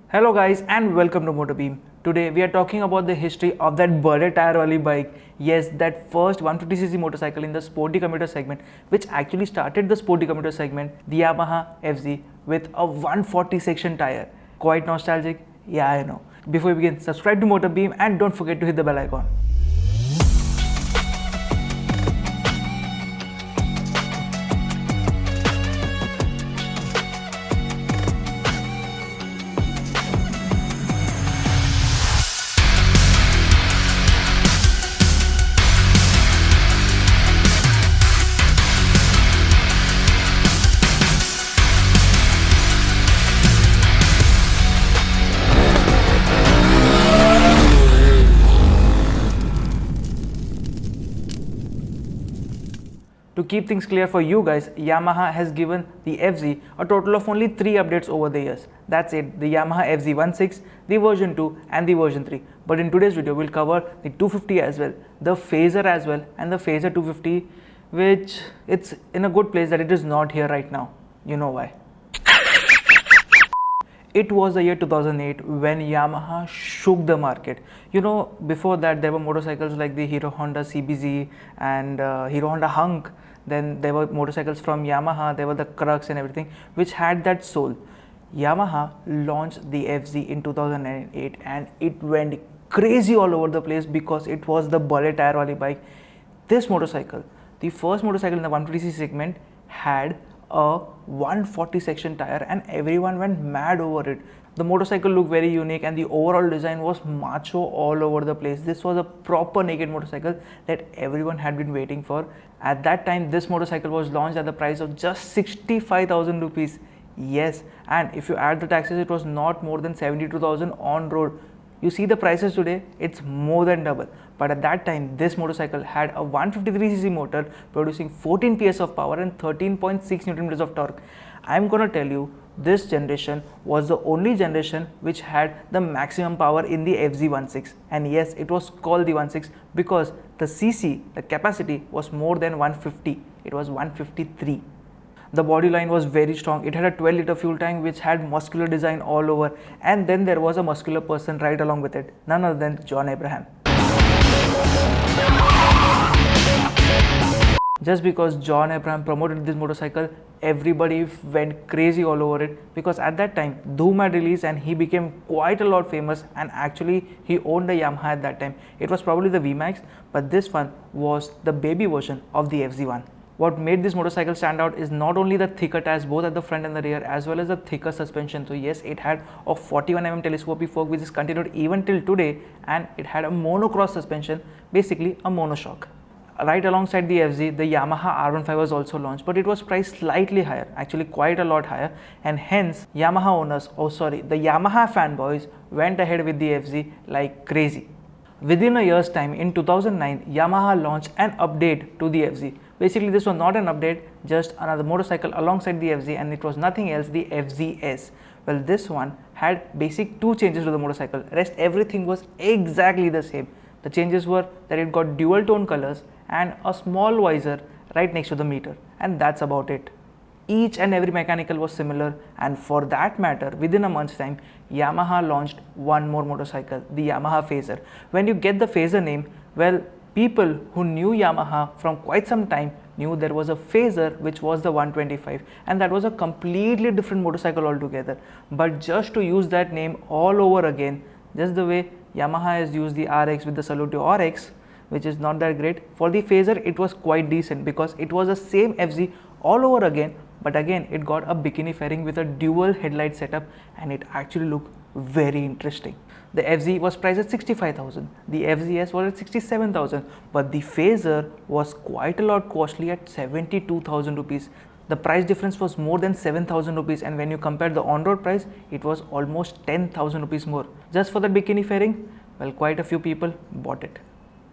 Hello guys and welcome to Motorbeam. Today we are talking about the history of that bade tire wali bike. Yes, that first 150cc motorcycle in the sporty commuter segment, which actually started the sporty commuter segment, the Yamaha FZ with a 140 section tire. Quite nostalgic? Yeah, I know. Before we begin, subscribe to Motorbeam and don't forget to hit the bell icon. To keep things clear for you guys, Yamaha has given the FZ a total of only 3 updates over the years. That's it, the Yamaha FZ16, the version 2 and the version 3. But in today's video, we'll cover the 250 as well, the Phaser as well and the Phaser 250, which it's in a good place that it is not here right now. You know why. It was the year 2008 when Yamaha shook the market. You know, before that there were motorcycles like the Hero Honda CBZ and Hero Honda Hunk. Then there were motorcycles from Yamaha, there were the Crux and everything, which had that soul. Yamaha launched the FZ in 2008 and it went crazy all over the place because it was the bade tire wali bike. This motorcycle, the first motorcycle in the 150cc segment, had a 140 section tire and everyone went mad over it. The motorcycle looked very unique and the overall design was macho all over the place. This was a proper naked motorcycle that everyone had been waiting for. At that time, this motorcycle was launched at the price of just 65,000 rupees. Yes, and if you add the taxes, it was not more than 72,000 on road. You see the prices today, it's more than double. But at that time, this motorcycle had a 153cc motor producing 14 PS of power and 13.6 Nm of torque. I'm gonna tell you, this generation was the only generation which had the maximum power in the FZ16. And yes, it was called the 16 because the CC, the capacity, was more than 150. It was 153. The body line was very strong. It had a 12-liter fuel tank which had muscular design all over, and then there was a muscular person right along with it, none other than John Abraham. Just because John Abraham promoted this motorcycle, everybody went crazy all over it because at that time Dhoom had released and he became quite a lot famous, and actually he owned a Yamaha at that time. It was probably the VMAX, but this one was the baby version of the FZ1. What made this motorcycle stand out is not only the thicker tires both at the front and the rear, as well as the thicker suspension. So yes, it had a 41mm telescopic fork which is continued even till today, and it had a monocross suspension, basically a monoshock. Right alongside the FZ, the Yamaha R15 was also launched, but it was priced slightly higher, actually quite a lot higher, and hence Yamaha owners, the Yamaha fanboys went ahead with the FZ like crazy. Within a year's time, in 2009, Yamaha launched an update to the FZ. Basically, this was not an update, just another motorcycle alongside the FZ, and it was nothing else, the FZS. Well, this one had basic 2 changes to the motorcycle. Rest everything was exactly the same. The changes were that it got dual tone colors and a small visor right next to the meter, and that's about it. Each and every mechanical was similar, and for that matter, within a month's time, Yamaha launched one more motorcycle, the Yamaha Phaser. When you get the Phaser name, well, people who knew Yamaha from quite some time knew there was a Phaser which was the 125, and that was a completely different motorcycle altogether. But just to use that name all over again, just the way Yamaha has used the RX with the Salutio RX, which is not that great, for the Phaser it was quite decent because it was the same FZ all over again, but again it got a bikini fairing with a dual headlight setup, and it actually looked very interesting. The FZ was priced at 65,000, the FZS was at 67,000, but the Phaser was quite a lot costly at 72,000 rupees. The price difference was more than 7,000 rupees, and when you compare the on-road price, it was almost 10,000 rupees more. Just for the bikini fairing, well, quite a few people bought it.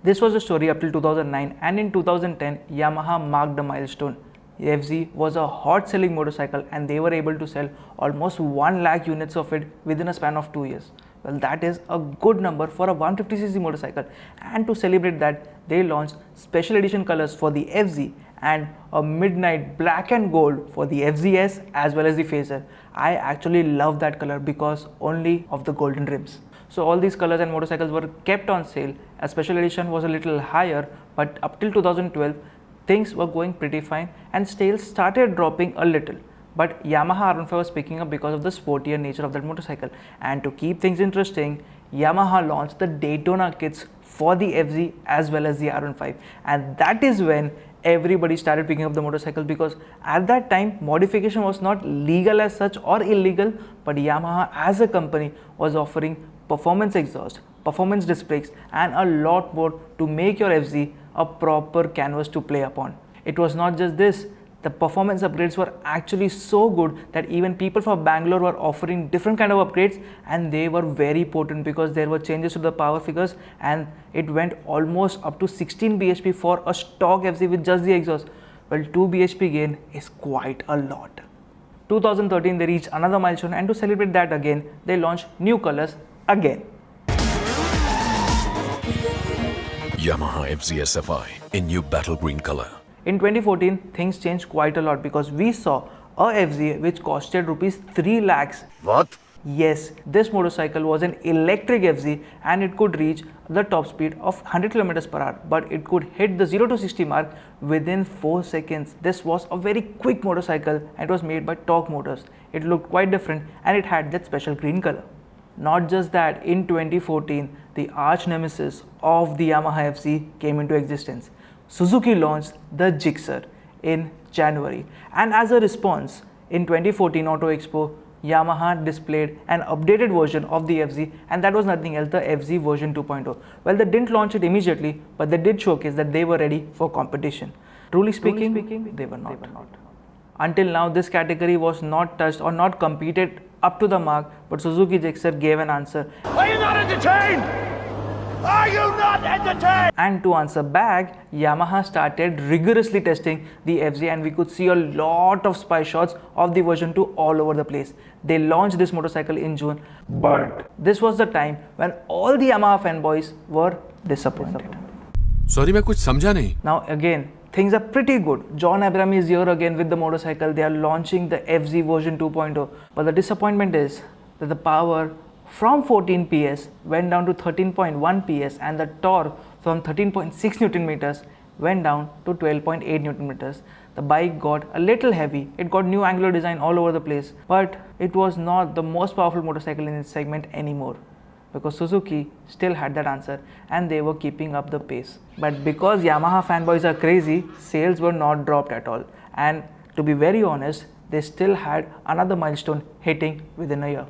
This was the story up till 2009, and in 2010, Yamaha marked a milestone. The FZ was a hot selling motorcycle and they were able to sell almost 1 lakh units of it within a span of 2 years. Well, that is a good number for a 150cc motorcycle, and to celebrate that, they launched special edition colors for the FZ and a midnight black and gold for the FZS as well as the Phaser. I actually love that color because only of the golden rims. So all these colors and motorcycles were kept on sale. A special edition was a little higher, but up till 2012 things were going pretty fine and sales started dropping a little. But Yamaha R15 was picking up because of the sportier nature of that motorcycle. And to keep things interesting, Yamaha launched the Daytona kits for the FZ as well as the R15, and that is when everybody started picking up the motorcycle, because at that time modification was not legal as such or illegal, but Yamaha as a company was offering performance exhaust, performance disc brakes and a lot more to make your FZ a proper canvas to play upon. It was not just this. The performance upgrades were actually so good that even people from Bangalore were offering different kind of upgrades, and they were very potent because there were changes to the power figures and it went almost up to 16 bhp for a stock FZ with just the exhaust. Well, 2 bhp gain is quite a lot. 2013 they reached another milestone, and to celebrate that again they launched new colors again. Yamaha FZ SFI in new battle green color. In 2014, things changed quite a lot because we saw a FZ which costed rupees 3 lakhs. What? Yes, this motorcycle was an electric FZ and it could reach the top speed of 100 km per hour, but it could hit the 0 to 60 mark within 4 seconds. This was a very quick motorcycle and it was made by Torque Motors. It looked quite different and it had that special green color. Not just that, in 2014, the arch nemesis of the Yamaha FZ came into existence. Suzuki launched the Gixxer in January, and as a response, in 2014 Auto Expo, Yamaha displayed an updated version of the FZ, and that was nothing else, the FZ version 2.0. Well, they didn't launch it immediately, but they did showcase that they were ready for competition. Truly speaking, they were not. Until now, this category was not touched or not competed up to the mark, but Suzuki Gixxer gave an answer. Are you not entertained? Are you not entertained? And to answer back, Yamaha started rigorously testing the FZ, and we could see a lot of spy shots of the version 2 all over the place. They launched this motorcycle in June, but this was the time when all the Yamaha fanboys were disappointed. Sorry, मैं कुछ समझा नहीं. Now again, things are pretty good. John Abraham is here again with the motorcycle. They are launching the FZ version 2.0, but the disappointment is that the power from 14 PS went down to 13.1 PS and the torque from 13.6 Newton meters went down to 12.8 Newton meters. The bike got a little heavy. It got new angular design all over the place, but it was not the most powerful motorcycle in its segment anymore, because Suzuki still had that answer and they were keeping up the pace. But because Yamaha fanboys are crazy, sales were not dropped at all. And to be very honest, they still had another milestone hitting within a year.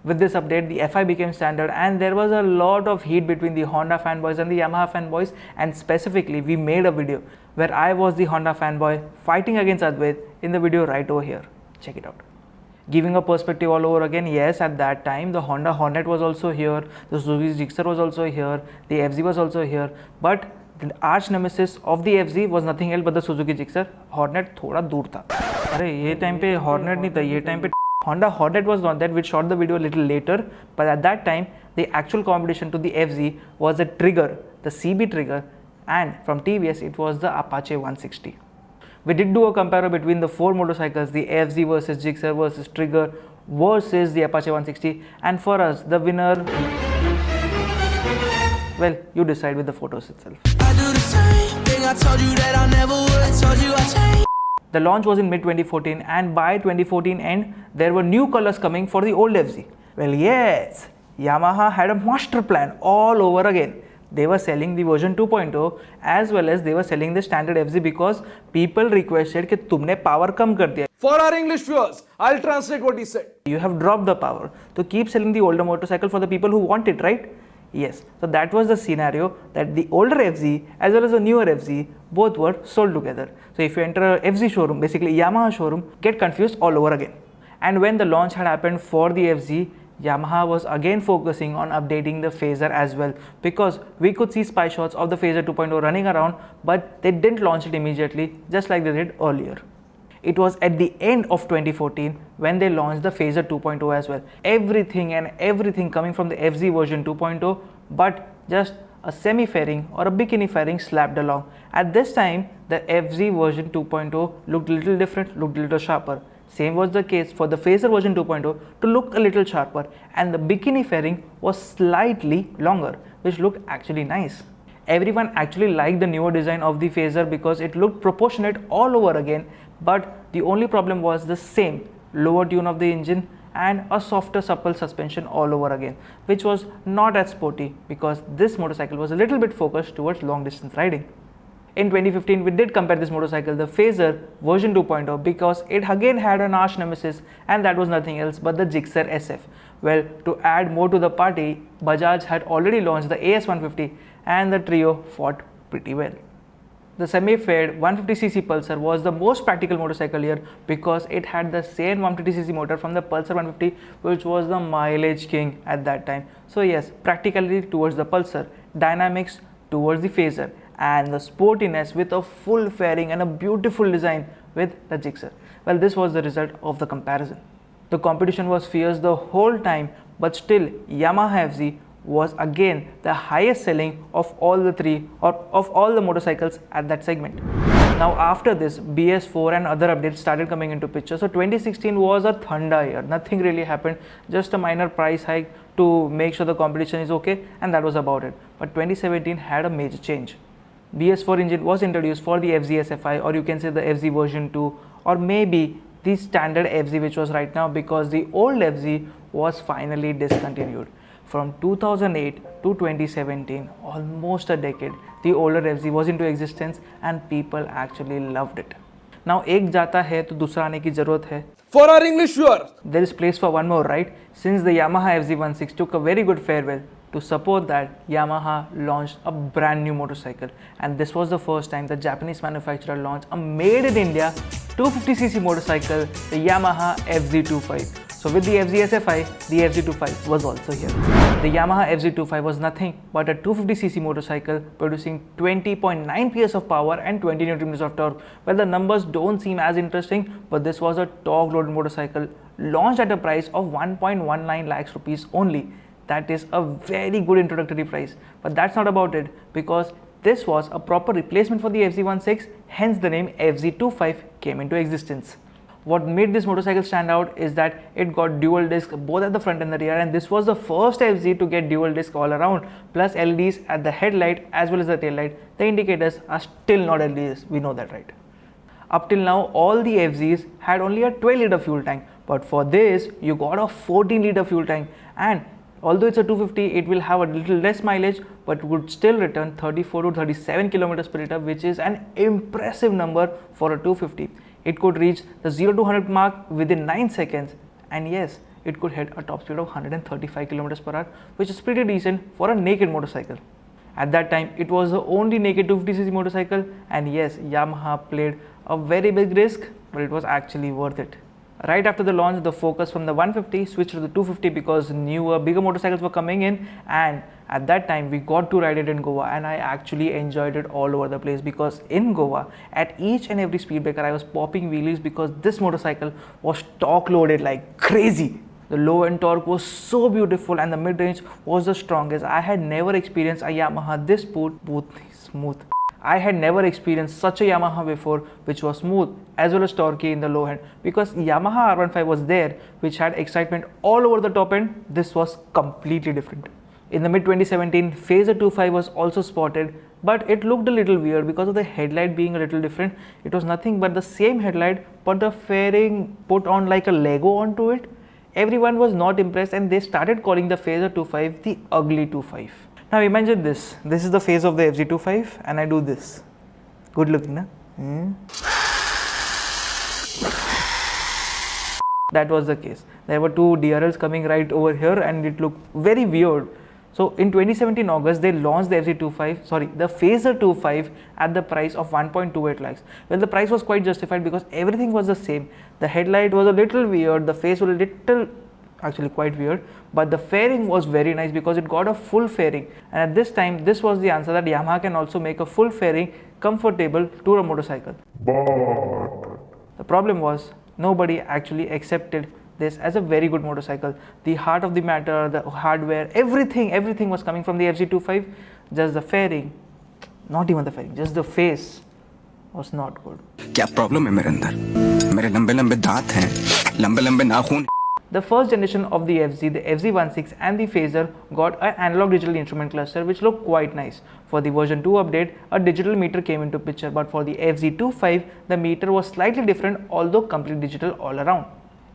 With this update, the FI became standard and there was a lot of heat between the Honda fanboys and the Yamaha fanboys, and specifically we made a video where I was the Honda fanboy fighting against Advait in the video right over here. Check it out. Giving a perspective all over again, yes, at that time the Honda Hornet was also here, the Suzuki Gixxer was also here, the FZ was also here, but the arch nemesis of the FZ was nothing else but the Suzuki Gixxer. Hornet थोड़ा दूर था. अरे ये time पे Hornet नहीं था, ये time पे Honda Hornet was not that. We shot the video a little later, but at that time the actual competition to the FZ was a Trigger, the CB Trigger, and from TVS it was the Apache 160. We did do a comparison between the 4 motorcycles, the FZ versus Gixxer versus Trigger versus the Apache 160, and for us the winner, well, you decide with the photos itself. I do the same thing I told you that I never would. Told you I changed. The launch was in mid 2014, and by 2014 end there were new colors coming for the old FZ. Well, yes, Yamaha had a master plan all over again. They were selling the version 2.0 as well as they were selling the standard FZ because people requested कि तुमने power कम कर दिया. For our English viewers, I'll translate what he said. You have dropped the power. So keep selling the older motorcycle for the people who want it, right? Yes. So that was the scenario, that the older FZ as well as the newer FZ both were sold together. So if you enter a FZ showroom, basically Yamaha showroom, get confused all over again. And when the launch had happened for the FZ, Yamaha was again focusing on updating the Phaser as well, because we could see spy shots of the Phaser 2.0 running around, but they didn't launch it immediately just like they did earlier. It was at the end of 2014 when they launched the Phaser 2.0 as well. Everything coming from the FZ version 2.0, but just a semi-fairing or a bikini fairing slapped along. At this time, the FZ version 2.0 looked a little different, looked a little sharper. Same was the case for the Phaser version 2.0 to look a little sharper, and the bikini fairing was slightly longer, which looked actually nice. Everyone actually liked the newer design of the Phaser because it looked proportionate all over again, but the only problem was the same lower tune of the engine and a softer supple suspension all over again, which was not as sporty because this motorcycle was a little bit focused towards long distance riding. In 2015, we did compare this motorcycle, the Phaser version 2.0, because it again had an arch nemesis, and that was nothing else but the Gixxer SF. Well, to add more to the party, Bajaj had already launched the AS150 and the trio fought pretty well. The semi-faired 150cc Pulsar was the most practical motorcycle here because it had the same 150cc motor from the Pulsar 150, which was the mileage king at that time. So yes, practicality towards the Pulsar, dynamics towards the Phaser, and the sportiness with a full fairing and a beautiful design with the Gixxer. Well, this was the result of the comparison. The competition was fierce the whole time, but still Yamaha FZ was again the highest selling of all the three or of all the motorcycles at that segment. Now after this, BS4 and other updates started coming into picture. So 2016 was a thunder year. Nothing really happened, just a minor price hike to make sure the competition is okay, and that was about it. But 2017 had a major change. BS4 engine was introduced for the FZ SFI, or you can say the FZ version 2, or maybe the standard FZ which was right now, because the old FZ was finally discontinued. From 2008 to 2017, almost a decade, the older FZ was into existence and people actually loved it. Now एक जाता है तो दूसरा आने की जरूरत है. For our English viewers, There is place for one more, right? Since the Yamaha FZ16 took a very good farewell, to support that, Yamaha launched a brand new motorcycle, and this was the first time the Japanese manufacturer launched a made in India 250cc motorcycle, the Yamaha FZ25. So with the FZ SFI, the FZ25 was also here. The Yamaha FZ25 was nothing but a 250cc motorcycle producing 20.9 PS of power and 20 Nm of torque. Well, the numbers don't seem as interesting, but this was a torque loaded motorcycle launched at a price of 1.19 lakhs rupees only. That is a very good introductory price, but that's not about it, because this was a proper replacement for the FZ16, hence the name FZ25 came into existence. What made this motorcycle stand out is that it got dual disc both at the front and the rear, and this was the first FZ to get dual disc all around, plus LEDs at the headlight as well as the tail light. The indicators are still not LEDs, we know that, right? Up till now, all the FZs had only a 12-liter fuel tank, but for this you got a 14-liter fuel tank, and although it's a 250, it will have a little less mileage, but would still return 34 to 37 km per liter, which is an impressive number for a 250. It could reach the 0 to 100 mark within 9 seconds, and yes, it could hit a top speed of 135 km per hour, which is pretty decent for a naked motorcycle. At that time, it was the only naked 250cc motorcycle, and yes, Yamaha played a very big risk, but it was actually worth it. Right after the launch, the focus from the 150 switched to the 250 because newer, bigger motorcycles were coming in, and at that time we got to ride it in Goa, and I actually enjoyed it all over the place, because in Goa, at each and every speed breaker I was popping wheelies because this motorcycle was torque loaded like crazy. The low end torque was so beautiful and the mid range was the strongest. I had never experienced a Yamaha this smooth. I had never experienced such a Yamaha before, which was smooth as well as torquey in the low end, because Yamaha R15 was there, which had excitement all over the top end. This was completely different. In the mid 2017, Phaser 25 was also spotted, but it looked a little weird because of the headlight being a little different. It was nothing but the same headlight, but the fairing put on like a Lego onto it. Everyone was not impressed, and they started calling the Phaser 25 the ugly 25. Now imagine this. This is the face of the FZ25, and I do this. Good looking, na? That was the case. There were two DRLs coming right over here, and it looked very weird. So in 2017 August, they launched the the Phaser 25 at the price of 1.28 lakhs. Well, the price was quite justified because everything was the same. The headlight was a little weird, the face was a little, actually quite weird, but the fairing was very nice because it got a full fairing, and at this time this was the answer that Yamaha can also make a full fairing comfortable to a motorcycle. But the problem was nobody actually accepted this as a very good motorcycle. The heart of the matter, the hardware, everything was coming from the FZ25. Just the fairing, not even the fairing, just the face was not good. क्या problem है मेरे अंदर? मेरे लंबे लंबे दांत हैं, लंबे लंबे नाखून. The first generation of the FZ, the FZ16 and the Phaser got an analog digital instrument cluster which looked quite nice. For the version 2 update, a digital meter came into picture, but for the FZ25, the meter was slightly different, although completely digital all around.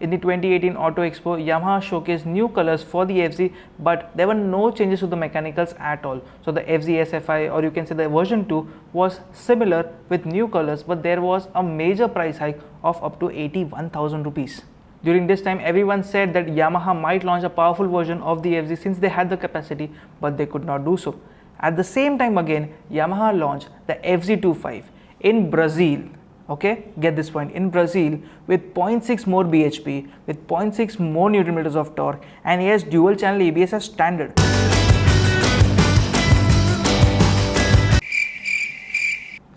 In the 2018 Auto Expo, Yamaha showcased new colors for the FZ, but there were no changes to the mechanicals at all. So the FZ SFI, or you can say the version 2, was similar with new colors, but there was a major price hike of up to 81,000 rupees. During this time, everyone said that Yamaha might launch a powerful version of the FZ since they had the capacity, but they could not do so. At the same time again, Yamaha launched the FZ25 in Brazil. Okay, get this point, in Brazil with 0.6 more bhp, with 0.6 more Newton meters of torque, and he has dual channel ABS as standard.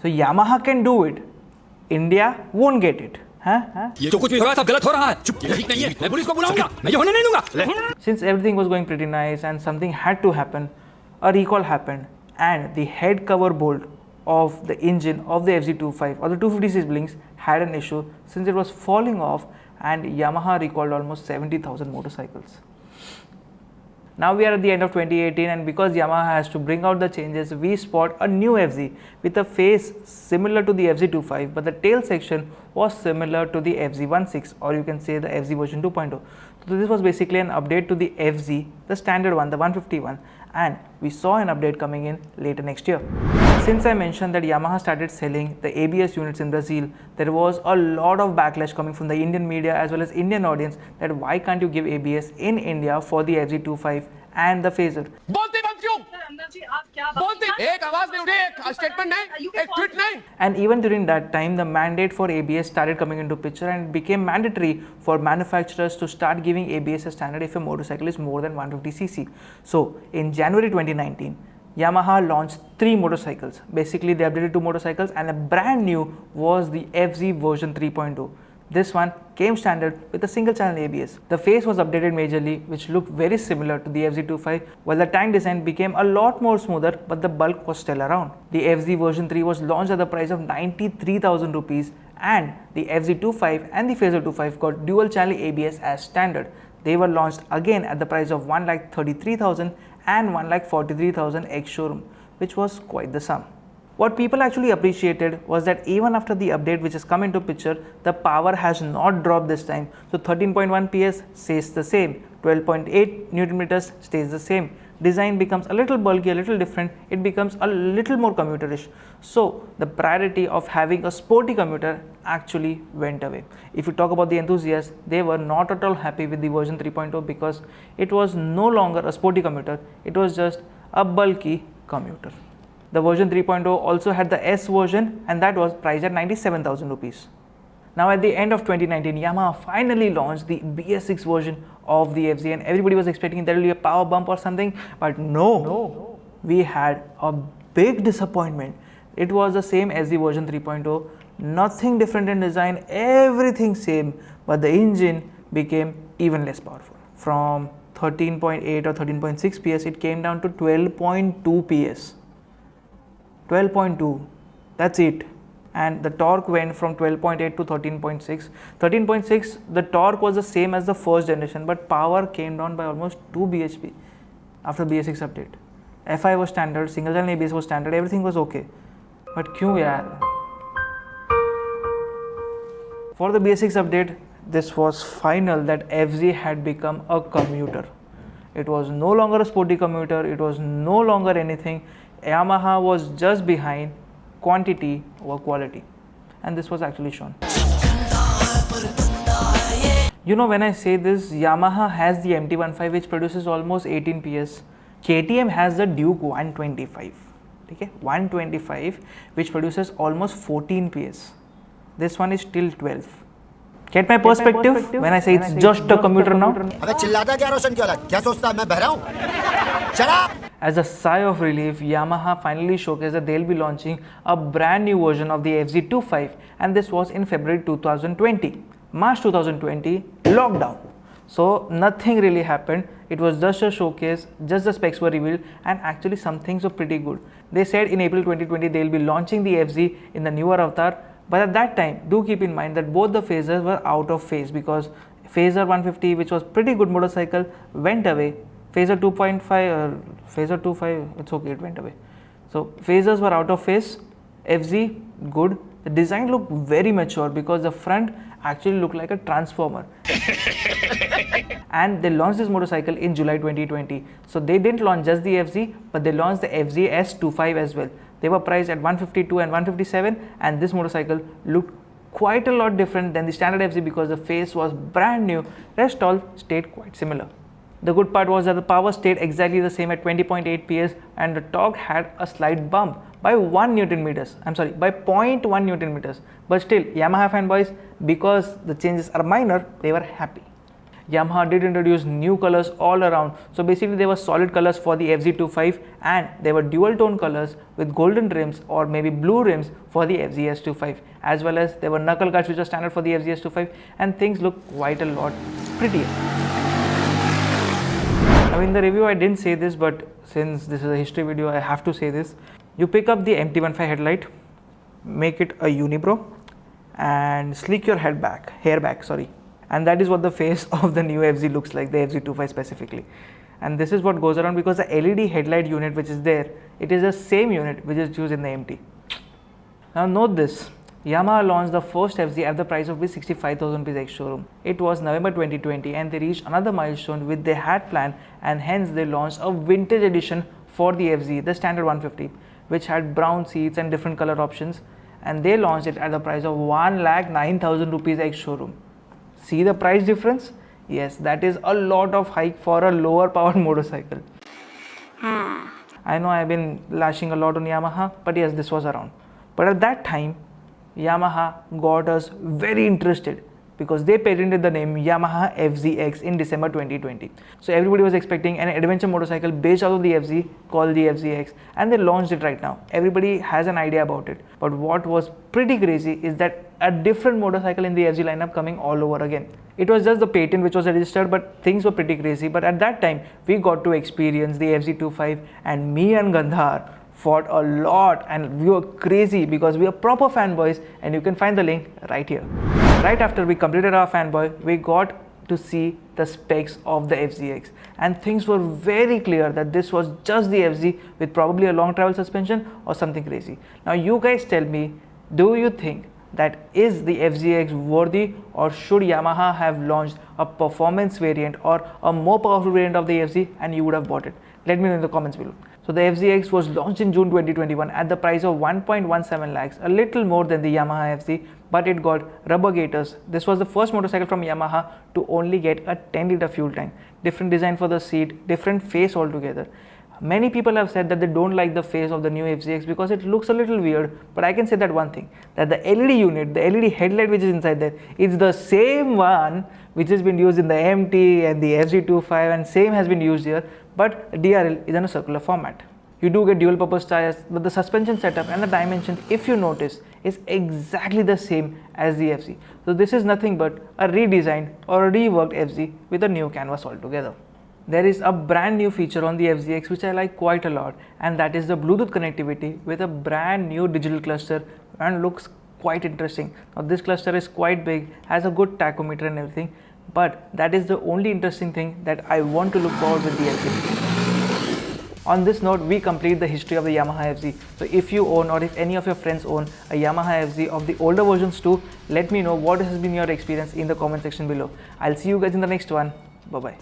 So Yamaha can do it, India won't get it. ये जो कुछ भी हो रहा है सब गलत हो रहा है. चुप, ये ठीक नहीं है. मैं पुलिस को बुलाऊंगा. मैं ये होने नहीं दूंगा. Since everything was going pretty nice and something had to happen, a recall happened, and the head cover bolt of the engine of the FZ25 or the 250cc Blinks had an issue since it was falling off, and Yamaha recalled almost 70,000 motorcycles. Now we are at the end of 2018, and because Yamaha has to bring out the changes, we spot a new FZ with a face similar to the FZ25, but the tail section was similar to the FZ16, or you can say the FZ version 2.0. So this was basically an update to the FZ, the standard one, the 151, and we saw an update coming in later next year. Since I mentioned that Yamaha started selling the ABS units in Brazil, there was a lot of backlash coming from the Indian media as well as Indian audience that why can't you give ABS in India for the FZ25 and the Phaser. And even during that time, the mandate for ABS started coming into picture, and it became mandatory for manufacturers to start giving ABS as standard if a motorcycle is more than 150cc. So in January 2019, Yamaha launched 3 motorcycles. Basically, they updated 2 motorcycles, and a brand new was the FZ version 3.0. This one came standard with a single channel ABS. The face was updated majorly, which looked very similar to the FZ25, while the tank design became a lot more smoother, but the bulk was still around. The FZ version 3 was launched at the price of 93,000 rupees, and the FZ25 and the Phaser 25 got dual channel ABS as standard. They were launched again at the price of 1,33,000 and 1,43,000 ex-showroom, which was quite the sum. What people actually appreciated was that even after the update which has come into picture, the power has not dropped this time. So 13.1 PS stays the same, 12.8 Newton meters stays the same. Design becomes a little bulky, a little different, it becomes a little more commuterish. So the priority of having a sporty commuter actually went away. If you talk about the enthusiasts, they were not at all happy with the version 3.0 because it was no longer a sporty commuter, it was just a bulky commuter. The version 3.0 also had the S version, and that was priced at 97,000 rupees. Now at the end of 2019, Yamaha finally launched the BS6 version of the FZ, and everybody was expecting there will be a power bump or something, but no. We had a big disappointment. It was the same as the version 3.0, nothing different in design, everything same, but the engine became even less powerful. From 13.8 or 13.6 PS, it came down to 12.2 PS. 12.2, that's it. And the torque went from 12.8 to 13.6. 13.6, the torque was the same as the first generation, but power came down by almost 2 bhp after BS6 update. FI was standard, single channel ABS was standard, everything was okay. But kyun yaar? For the BS6 update, this was final that FZ had become a commuter. It was no longer a sporty commuter, it was no longer anything. Yamaha was just behind quantity over quality, and this was actually shown. You know, when I say this, Yamaha has the MT15 which produces almost 18 PS. KTM has the Duke 125, okay? 125 which produces almost 14 PS. This one is still 12. Get my perspective when I say it's just a commuter now? As a sigh of relief, Yamaha finally showcased that they'll be launching a brand new version of the FZ25, and this was in February 2020. March 2020, lockdown. So nothing really happened. It was just a showcase, just the specs were revealed, and actually some things were pretty good. They said in April 2020 they will be launching the FZ in the newer avatar, but at that time do keep in mind that both the phasers were out of phase because Phaser 150, which was pretty good motorcycle, went away. Phaser 2.5 or Phaser 2.5, it's okay, it went away. So phasers were out of phase. FZ, good. The design looked very mature because the front actually looked like a transformer. And they launched this motorcycle in July 2020. So they didn't launch just the FZ, but they launched the FZ S25 as well. They were priced at 152 and 157, and this motorcycle looked quite a lot different than the standard FZ because the face was brand new. Rest all stayed quite similar. The good part was that the power stayed exactly the same at 20.8 PS, and the torque had a slight bump by 1 Newton meters. I'm sorry, by 0.1 Newton meters. But still, Yamaha fanboys, because the changes are minor, they were happy. Yamaha did introduce new colors all around. So basically there were solid colors for the FZ25 and there were dual tone colors with golden rims or maybe blue rims for the FZ-S25, as well as there were knuckle guards which are standard for the FZ-S25, and things look quite a lot prettier. Now in the review I didn't say this, but since this is a history video I have to say this. You pick up the MT15 headlight, make it a unibrow and sleek your hair back, and that is what the face of the new FZ looks like, the FZ25 specifically. And this is what goes around because the LED headlight unit which is there, it is the same unit which is used in the MT. Now note this, Yamaha launched the first FZ at the price of 65,000 rupees ex-showroom. It was November 2020 and they reached another milestone which they had planned, and hence they launched a vintage edition for the FZ, the standard 150, which had brown seats and different color options, and they launched it at the price of 1,09,000 rupees ex-showroom. See the price difference? Yes, that is a lot of hike for a lower powered motorcycle. I know I've been lashing a lot on Yamaha, but yes, this was around. But at that time, Yamaha got us very interested because they patented the name Yamaha FZX in December 2020. So everybody was expecting an adventure motorcycle based out of the FZ called the FZX, and they launched it right now. Everybody has an idea about it. But what was pretty crazy is that a different motorcycle in the FZ lineup coming all over again. It was just the patent which was registered, but things were pretty crazy. But at that time, we got to experience the FZ25, and me and Gandhar fought a lot, and we were crazy because we are proper fanboys, and you can find the link right here. Right after we completed our fanboy, we got to see the specs of the FZX, and things were very clear that this was just the FZ with probably a long travel suspension or something crazy. Now you guys tell me, do you think that is the FZX worthy, or should Yamaha have launched a performance variant or a more powerful variant of the FZ and you would have bought it? Let me know in the comments below. So the FZX was launched in June 2021 at the price of 1.17 lakhs, a little more than the Yamaha FZ, but it got rubber gaiters. This was the first motorcycle from Yamaha to only get a 10-liter fuel tank. Different design for the seat, different face altogether. Many people have said that they don't like the face of the new FZX because it looks a little weird, but I can say that one thing, that the LED unit, the LED headlight which is inside there, it's the same one which has been used in the MT and the FZ25, and same has been used here, but DRL is in a circular format. You do get dual purpose tires, but the suspension setup and the dimension, if you notice, is exactly the same as the FZ. So this is nothing but a redesigned or a reworked FZ with a new canvas altogether. There is a brand new feature on the FZX which I like quite a lot, and that is the Bluetooth connectivity with a brand new digital cluster, and looks quite interesting. Now this cluster is quite big, has a good tachometer and everything, but that is the only interesting thing that I want to look forward with the FZ. On this note, we complete the history of the Yamaha FZ. So if you own, or if any of your friends own a Yamaha FZ of the older versions too, let me know what has been your experience in the comment section below. I'll see you guys in the next one. Bye bye.